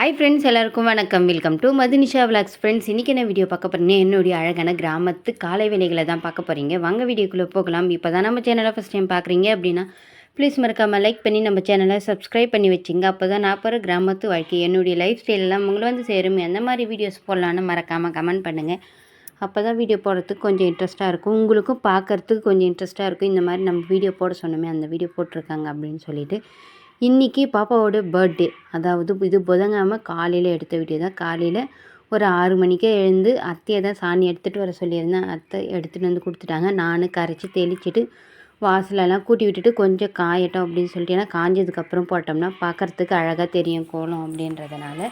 Hi friends, எல்லாருக்கும் வணக்கம். Welcome to Madhunisha vlogs. Friends, இன்றைக்கி என்ன வீடியோ பார்க்க போகிறீங்க? என்னுடைய அழகான கிராமத்து காலை வேலைகளை தான் பார்க்க போகிறீங்க. வாங்க வீடியோக்குள்ளே போகலாம். இப்போ தான் நம்ம சேனலை ஃபஸ்ட் டைம் பார்க்குறீங்க அப்படின்னா ப்ளீஸ் மறக்காமல் லைக் பண்ணி நம்ம சேனலை சப்ஸ்கிரைப் பண்ணி வச்சுங்க. அப்போ தான் நான் போகிற கிராமத்து வாழ்க்கை, என்னுடைய லைஃப் ஸ்டைலெலாம் உங்களை வந்து சேரும். எந்த மாதிரி வீடியோஸ் போடலான்னு மறக்காமல் கமெண்ட் பண்ணுங்கள். அப்போ தான் வீடியோ போடுறதுக்கு கொஞ்சம் இன்ட்ரெஸ்ட்டாக இருக்கும், உங்களுக்கும் பார்க்குறதுக்கு கொஞ்சம் இன்ட்ரெஸ்ட்டாக இருக்கும். இந்த மாதிரி நம்ம வீடியோ போட சொன்னோமே, அந்த வீடியோ போட்டிருக்காங்க அப்படின்னு சொல்லிட்டு. இன்றைக்கி பாப்பாவோட பர்த்டே, அதாவது இது புதன்கிழமை காலையில் எடுத்த வீடியோ தான். காலையில் ஒரு 6 மணிக்கே எழுந்து அத்தையை தான் சாணி எடுத்துகிட்டு வர சொல்லியிருந்தேன். அத்தை எடுத்துகிட்டு வந்து கொடுத்துட்டாங்க. நான் கரைச்சி தெளிச்சிட்டு வாசலெல்லாம் கூட்டி விட்டுட்டு கொஞ்சம் காயட்டும் அப்படின்னு சொல்லிட்டு, ஏன்னா காஞ்சதுக்கப்புறம் போட்டோம்னா பார்க்குறதுக்கு அழகாக தெரியும் கோலம் அப்படின்றதுனால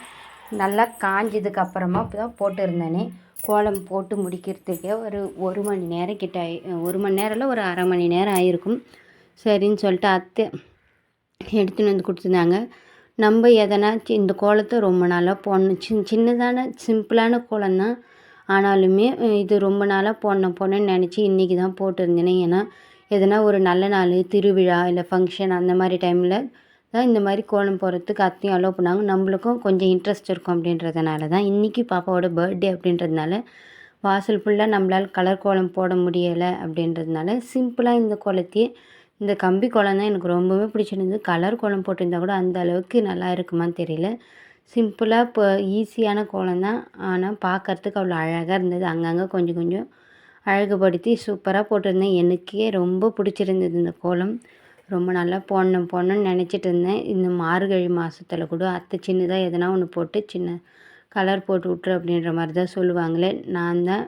நல்லா காஞ்சதுக்கப்புறமா இப்போ தான் போட்டுருந்தேனே. கோலம் போட்டு முடிக்கிறதுக்கே ஒரு மணி நேரம் கிட்ட 1 மணி நேரம் இல்லை, ஒரு அரை மணி நேரம் ஆகிருக்கும். சரின்னு சொல்லிட்டு அத்தை எடுத்துன்னு வந்து கொடுத்துருந்தாங்க. நம்ம எதனாச்சும் இந்த கோலத்தை ரொம்ப நாளாக போடணும், சின்னதான சிம்பிளான கோலம் தான், ஆனாலுமே இது ரொம்ப நாளாக போடணும்னு நினச்சி இன்றைக்கி தான் போட்டிருந்தேனே. ஏன்னா எதனா ஒரு நல்ல நாள், திருவிழா இல்லை ஃபங்க்ஷன் அந்த மாதிரி டைமில் தான் இந்த மாதிரி கோலம் போடுறதுக்கு அத்தையும் அலோவ் பண்ணாங்க. நம்மளுக்கும் கொஞ்சம் இன்ட்ரெஸ்ட் இருக்கும் அப்படின்றதுனால தான். இன்றைக்கி பாப்பாவோட பர்த்டே அப்படின்றதுனால வாசல் ஃபுல்லாக நம்மளால் கலர் கோலம் போட முடியலை அப்படின்றதுனால சிம்பிளாக இந்த கோலத்தையே, இந்த கம்பி கோலம் தான் எனக்கு ரொம்பவே பிடிச்சிருந்தது. கலர் கோலம் போட்டிருந்தா கூட அந்த அளவுக்கு நல்லா இருக்குமான்னு தெரியல. சிம்பிளாக இப்போ ஈஸியான கோலம் தான், ஆனால் பார்க்குறதுக்கு அவ்வளோ அழகாக இருந்தது. அங்கங்கே கொஞ்சம் கொஞ்சம் அழகுபடுத்தி சூப்பராக போட்டிருந்தேன். எனக்கே ரொம்ப பிடிச்சிருந்தது இந்த கோலம். ரொம்ப நல்லா போடணும்னு நினச்சிட்டு இருந்தேன். இந்த மார்கழி மாதத்தில் கூட அத்தை சின்னதாக எதனா ஒன்று போட்டு சின்ன கலர் போட்டு விட்ரு அப்படின்ற மாதிரி தான் சொல்லுவாங்களே. நான் தான்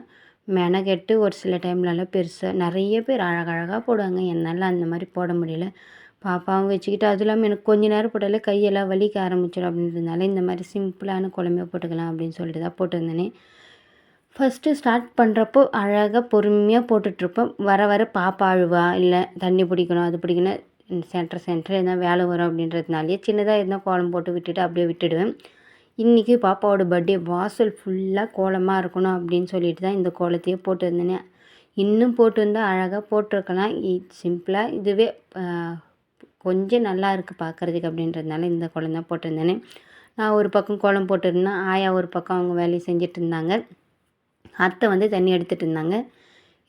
மெனக்கெட்டு ஒரு சில டைம்லலாம் பெருசாக நிறைய பேர் அழகழகாக போடுவாங்க. என்னால் அந்த மாதிரி போட முடியல. பாப்பாவும் வச்சுக்கிட்டு அதுவும் இல்லாமல் எனக்கு கொஞ்ச நேரம் போட்டாலே கையெல்லாம் வலிக்க ஆரம்பிச்சிடும் அப்படின்றதுனால இந்த மாதிரி சிம்பிளான குழம்பே போட்டுக்கலாம் அப்படின்னு சொல்லிட்டு தான் போட்டிருந்தேனே. ஃபஸ்ட்டு ஸ்டார்ட் பண்ணுறப்போ அழகாக பொறுமையாக போட்டுட்ருப்போம். வர வர பாப்பா அழுவா, இல்லை தண்ணி பிடிக்கணும் அது பிடிக்கணும், சென்டர் எதனா வேலை வரும் அப்படின்றதுனாலே சின்னதாக இருந்தால் கோலம் போட்டு விட்டுட்டு அப்படியே விட்டுடுவேன். இன்றைக்கி பாப்பாவோட பர்த்டே, வாசல் ஃபுல்லாக கோலமாக இருக்கணும் அப்படின்னு சொல்லிட்டு தான் இந்த கோலத்தையே போட்டிருந்தேனே. இன்னும் போட்டிருந்தால் அழகாக போட்டிருக்கலாம். சிம்பிளாக இதுவே கொஞ்சம் நல்லா இருக்குது பார்க்குறதுக்கு அப்படின்றதுனால இந்த கோலம் தான் போட்டிருந்தேனே. நான் ஒரு பக்கம் கோலம் போட்டிருந்தேன், ஆயா ஒரு பக்கம் அவங்க வேலையை செஞ்சுட்டு இருந்தாங்க. அத்தை வந்து தண்ணி எடுத்துகிட்டு இருந்தாங்க.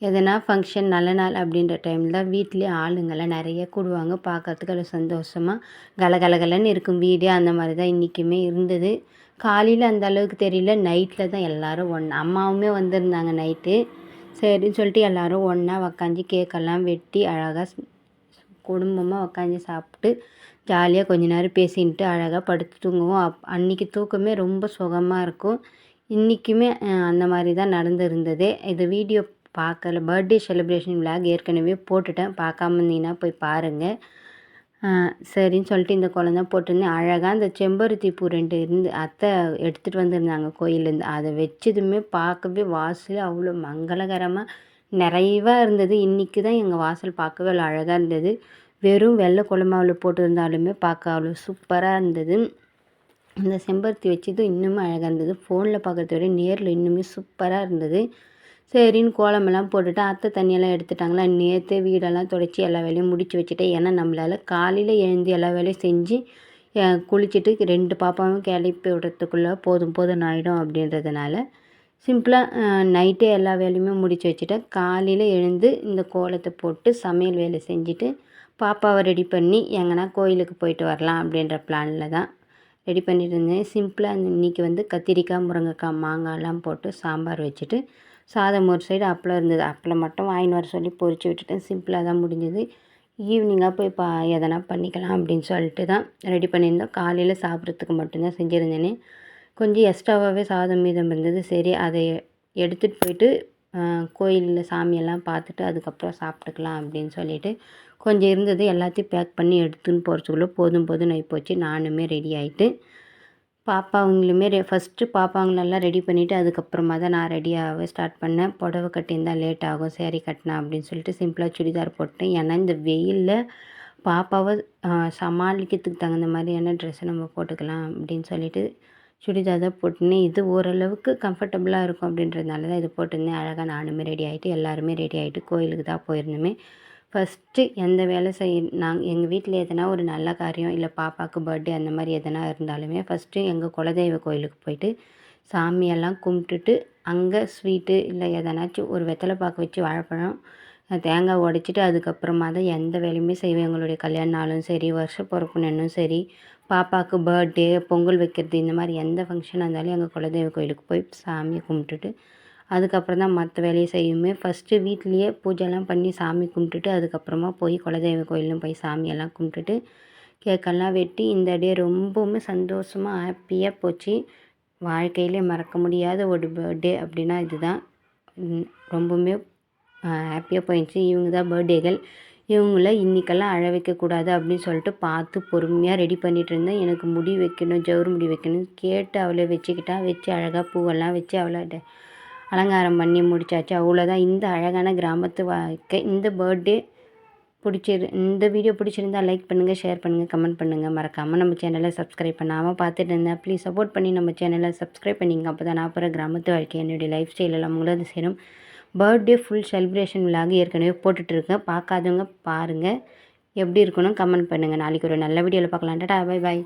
எதனா ஃபங்க்ஷன் நல்ல நாள் அப்படின்ற டைமில் தான் வீட்டிலே ஆளுங்கள்லாம் நிறைய கூடுவாங்க. பார்க்குறதுக்கு அது சந்தோஷமாக கலகலகலன்னு இருக்கும் வீடே. அந்த மாதிரி தான் இன்றைக்குமே இருந்தது. காலையில் அந்த அளவுக்கு தெரியல, நைட்டில் தான் எல்லோரும் ஒன்றா, அம்மாவுமே வந்திருந்தாங்க நைட்டு. சரின்னு சொல்லிட்டு எல்லோரும் ஒன்றா உக்காந்து கேக்கெல்லாம் வெட்டி அழகாக குடும்பமாக உக்காந்து சாப்பிட்டு ஜாலியாக கொஞ்ச நேரம் பேசின்ட்டு அழகாக படுத்து தூங்குவோம். அன்றைக்கி தூக்கமே ரொம்ப சுகமாக இருக்கும். இன்றைக்குமே அந்த மாதிரி தான் நடந்துருந்தது. இது வீடியோ பார்க்கல, பர்த்டே செலிப்ரேஷன் விலாக் ஏற்கனவே போட்டுட்டேன், பார்க்காம இருந்தீங்கன்னா போய் பாருங்கள். சரின்னு சொல்லிட்டு இந்த கோலம் தான் போட்டிருந்தேன். அழகாக அந்த செம்பருத்தி பூ 2 அத்தை எடுத்துகிட்டு வந்திருந்தாங்க கோயிலேருந்து. அதை வச்சதுமே பார்க்கவே வாசல் அவ்வளோ மங்களகரமாக நிறைவாக இருந்தது. இன்றைக்கி தான் எங்கள் வாசல் பார்க்கவே அவ்வளோ அழகாக இருந்தது. வெறும் வெள்ளை கோலமாவில் போட்டிருந்தாலுமே பார்க்க அவ்வளோ சூப்பராக இருந்தது. அந்த செம்பருத்தி வச்சது இன்னுமே அழகாக இருந்தது. ஃபோனில் பார்க்குறத விட நேரில் இன்னுமே சூப்பராக இருந்தது. சரின்னு கோலமெல்லாம் போட்டுட்டு அத்தை தண்ணியெல்லாம் எடுத்துட்டாங்களா. நேற்று வீடெல்லாம் துடைச்சி எல்லா வேலையும் முடித்து வச்சுட்டேன். ஏன்னா நம்மளால் காலையில் எழுந்து எல்லா வேலையும் செஞ்சு குளிச்சுட்டு 2 பாப்பாவும் கிளப்பி விடுறதுக்குள்ளே போதும் ஆகிடும் அப்படின்றதுனால சிம்பிளாக நைட்டே எல்லா வேலையுமே முடித்து வச்சுட்டேன். காலையில் எழுந்து இந்த கோலத்தை போட்டு சமையல் வேலை செஞ்சுட்டு பாப்பாவை ரெடி பண்ணி எங்கன்னா கோயிலுக்கு போயிட்டு வரலாம் அப்படின்ற பிளானில் தான் ரெடி பண்ணிட்டு இருந்தேன். சிம்பிளாக இன்றைக்கி வந்து கத்திரிக்காய், முருங்கைக்காய், மாங்காய்லாம் போட்டு சாம்பார் வச்சுட்டு சாதம் ஒரு சைடு அப்பளம் இருந்தது. அப்பளம் மட்டும் வாங்கின்னு வர சொல்லி பொரிச்சு விட்டுட்டேன். சிம்பிளாக தான் முடிஞ்சது. ஈவினிங்காக போய் எதனா பண்ணிக்கலாம் அப்படின்னு சொல்லிட்டு தான் ரெடி பண்ணியிருந்தோம். காலையில் சாப்பிட்றதுக்கு மட்டும்தான் செஞ்சுருந்தேனே. கொஞ்சம் எக்ஸ்ட்ராவாகவே சாதம் மீதம் இருந்தது. சரி, அதை எடுத்துகிட்டு போயிட்டு கோயிலில் சாமியெல்லாம் பார்த்துட்டு அதுக்கப்புறம் சாப்பிட்டுக்கலாம் அப்படின்னு சொல்லிவிட்டு கொஞ்சம் இருந்தது எல்லாத்தையும் பேக் பண்ணி எடுத்துன்னு போகிறதுக்குள்ளே போதும் போச்சு. நானுமே ரெடி ஆகிட்டு பாப்பாவங்களுமே ஃபஸ்ட்டு பாப்பாங்களெல்லாம் ரெடி பண்ணிவிட்டு அதுக்கப்புறமா தான் நான் ரெடியாக ஸ்டார்ட் பண்ணேன். புடவை கட்டியிருந்தால் லேட் ஆகும், சேரீ கட்டினா அப்படின்னு சொல்லிட்டு சிம்பிளாக சுடிதார் போட்டேன். ஏன்னா இந்த வெயிலில் பாப்பாவை சமாளிக்கிறதுக்கு தகுந்த மாதிரியான ட்ரெஸ்ஸை நம்ம போட்டுக்கலாம் அப்படின்னு சொல்லிட்டு சுடிதார் தான் போட்டிருந்தேன். இது ஓரளவுக்கு கம்ஃபர்டபுளாக இருக்கும் அப்படின்றதுனால தான் இது போட்டிருந்தேன். அழகாக நானுமே ரெடி ஆகிட்டு எல்லாருமே ரெடி ஆகிட்டு கோயிலுக்கு தான் போயிருந்தோமே. ஃபஸ்ட்டு எந்த வேலை எங்கள் வீட்டில் எதனா ஒரு நல்ல காரியம் இல்லை பாப்பாவுக்கு பர்த்டே அந்த மாதிரி எதனா இருந்தாலுமே ஃபஸ்ட்டு எங்கள் குலதெய்வ கோயிலுக்கு போயிட்டு சாமியெல்லாம் கும்பிட்டுட்டு அங்கே ஸ்வீட்டு இல்லை எதனாச்சும் ஒரு வெத்தலை பாக்கு வச்சு வாழைப்பழம் தேங்காய் உடைச்சிட்டு அதுக்கப்புறமா தான் எந்த வேலையுமே செய்வேன். எங்களுடைய கல்யாண நாளும் சரி, வருஷ பிறப்பு நாளும் சரி, பாப்பாவுக்கு பர்த்டே, பொங்கல் வைக்கிறது இந்த மாதிரி எந்த ஃபங்க்ஷனாக இருந்தாலும் எங்கள் குலதெய்வ கோயிலுக்கு போய் சாமியை கும்பிட்டுட்டு அதுக்கப்புறம் தான் மற்ற வேலையை செய்யுமே. ஃபஸ்ட்டு வீட்லேயே பூஜைலாம் பண்ணி சாமி கும்பிட்டுட்டு அதுக்கப்புறமா போய் குலதெய்வ கோயிலும் போய் சாமியெல்லாம் கும்பிட்டுட்டு கேக்கெல்லாம் வெட்டி இந்த டே ரொம்பவுமே சந்தோஷமாக ஹாப்பியாக போச்சு. வாழ்க்கையிலே மறக்க முடியாத ஒரு பர்த்டே அப்படின்னா இதுதான். ரொம்பவுமே ஹாப்பியாக போயிடுச்சு. இவங்க தான் பர்த்டேகள். இவங்கள இன்றைக்கெல்லாம் அழ வைக்கக்கூடாது அப்படின்னு சொல்லிட்டு பார்த்து பொறுமையாக ரெடி பண்ணிகிட்டு இருந்தேன். எனக்கு முடி வைக்கணும், ஜவுறு முடி வைக்கணும்னு கேட்டு அவளை வச்சுக்கிட்டா. வச்சு அழகாக பூவெல்லாம் வச்சு அவளை அலங்காரம் பண்ணி முடிச்சாச்சு. அவ்வளோதான். இந்த அழகான கிராமத்து வாழ்க்கை, இந்த பர்த்டே இந்த வீடியோ பிடிச்சிருந்தா லைக் பண்ணுங்கள், ஷேர் பண்ணுங்கள், கமெண்ட் பண்ணுங்கள். மறக்காமல் நம்ம சேனலை சப்ஸ்கிரைப் பண்ணாமல் பார்த்துட்டு இருந்தேன். ப்ளீஸ் சப்போர்ட் பண்ணி நம்ம சேனலை சப்ஸ்கிரைப் பண்ணிங்க. அப்போ தான் நான் அப்புறம் கிராமத்து வாழ்க்கை என்னுடைய லைஃப் ஸ்டைலெல்லாம் உங்களது சேரும். பர்த்டே ஃபுல் செலிப்ரேஷன் விலாக் ஏற்கனவே போட்டுட்ருக்கேன். பார்க்காதவங்க பாருங்கள். எப்படி இருக்கணும் கமெண்ட் பண்ணுங்கள். நாளைக்கு ஒரு நல்ல வீடியோவில் பார்க்கலாம். Tata, bye bye.